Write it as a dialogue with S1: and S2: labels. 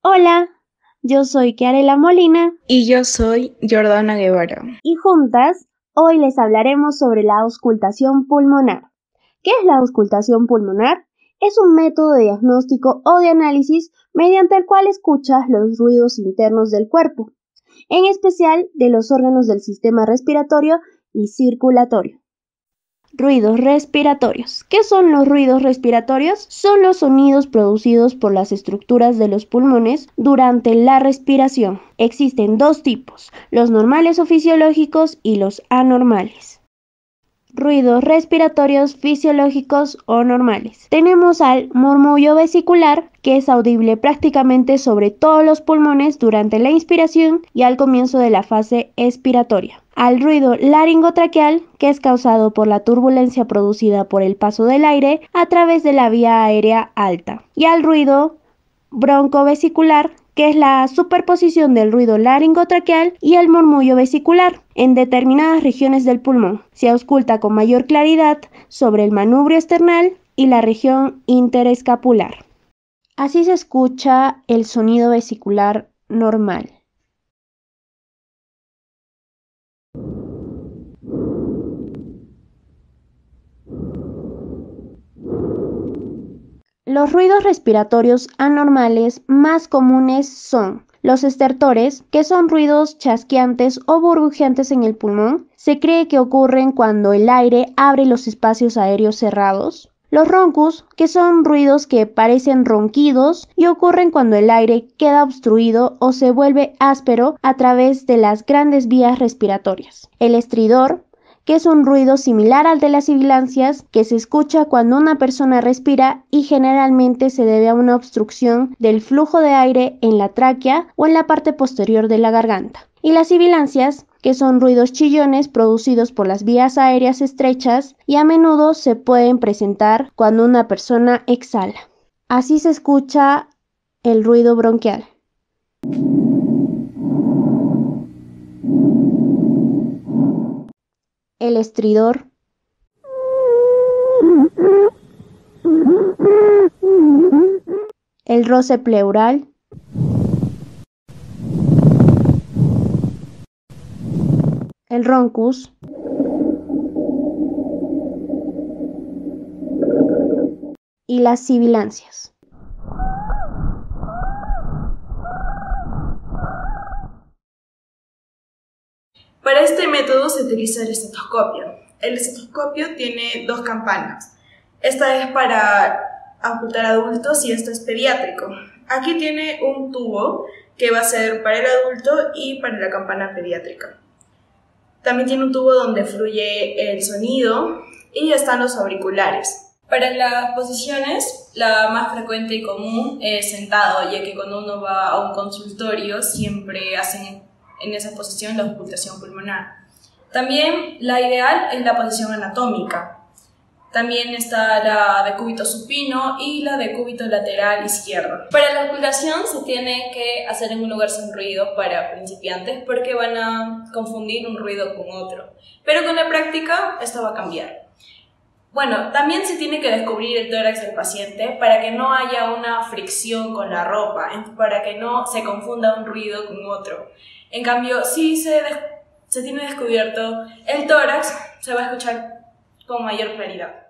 S1: Hola, yo soy Kiarela Molina
S2: Y yo soy Jordana Guevara.
S1: y juntas hoy les hablaremos sobre la auscultación pulmonar. ¿Qué es la auscultación pulmonar? Es un método de diagnóstico o de análisis mediante el cual escuchas los ruidos internos del cuerpo, en especial de los órganos del sistema respiratorio y circulatorio. Ruidos respiratorios. ¿Qué son los ruidos respiratorios? Son los sonidos producidos por las estructuras de los pulmones durante la respiración. Existen dos tipos, los normales o fisiológicos y los anormales. Ruidos respiratorios fisiológicos o normales. Tenemos al murmullo vesicular, que es audible prácticamente sobre todos los pulmones durante la inspiración y al comienzo de la fase expiratoria. Al ruido laringotraqueal, que es causado por la turbulencia producida por el paso del aire a través de la vía aérea alta. Y al ruido broncovesicular, que es la superposición del ruido laringotraqueal y el murmullo vesicular en determinadas regiones del pulmón. Se ausculta con mayor claridad sobre el manubrio esternal y la región interescapular. Así se escucha el sonido vesicular normal. Los ruidos respiratorios anormales más comunes son los estertores, que son ruidos chasqueantes o burbujeantes en el pulmón. Se cree que ocurren cuando el aire abre los espacios aéreos cerrados. Los roncus, que son ruidos que parecen ronquidos y ocurren cuando el aire queda obstruido o se vuelve áspero a través de las grandes vías respiratorias. El estridor, que es un ruido similar al de las sibilancias, que se escucha cuando una persona respira y generalmente se debe a una obstrucción del flujo de aire en la tráquea o en la parte posterior de la garganta. Y las sibilancias, que son ruidos chillones producidos por las vías aéreas estrechas y a menudo se pueden presentar cuando una persona exhala. Así se escucha el ruido bronquial. El estridor, el roce pleural, el roncus, y las sibilancias.
S2: Para este método se utiliza el estetoscopio. El estetoscopio tiene dos campanas. Esta es para auscultar adultos y esta es pediátrico. Aquí tiene un tubo que va a ser para el adulto y para la campana pediátrica. También tiene un tubo donde fluye el sonido y están los auriculares. Para las posiciones, la más frecuente y común es sentado, ya que cuando uno va a un consultorio siempre hacen en esa posición la auscultación pulmonar. También la ideal es la posición anatómica. También está la de cúbito supino y la de cúbito lateral izquierdo. Para la auscultación se tiene que hacer en un lugar sin ruido para principiantes porque van a confundir un ruido con otro. Pero con la práctica esto va a cambiar. Bueno, también se tiene que descubrir el tórax del paciente para que no haya una fricción con la ropa, para que no se confunda un ruido con otro. En cambio, si se tiene descubierto el tórax, se va a escuchar con mayor claridad.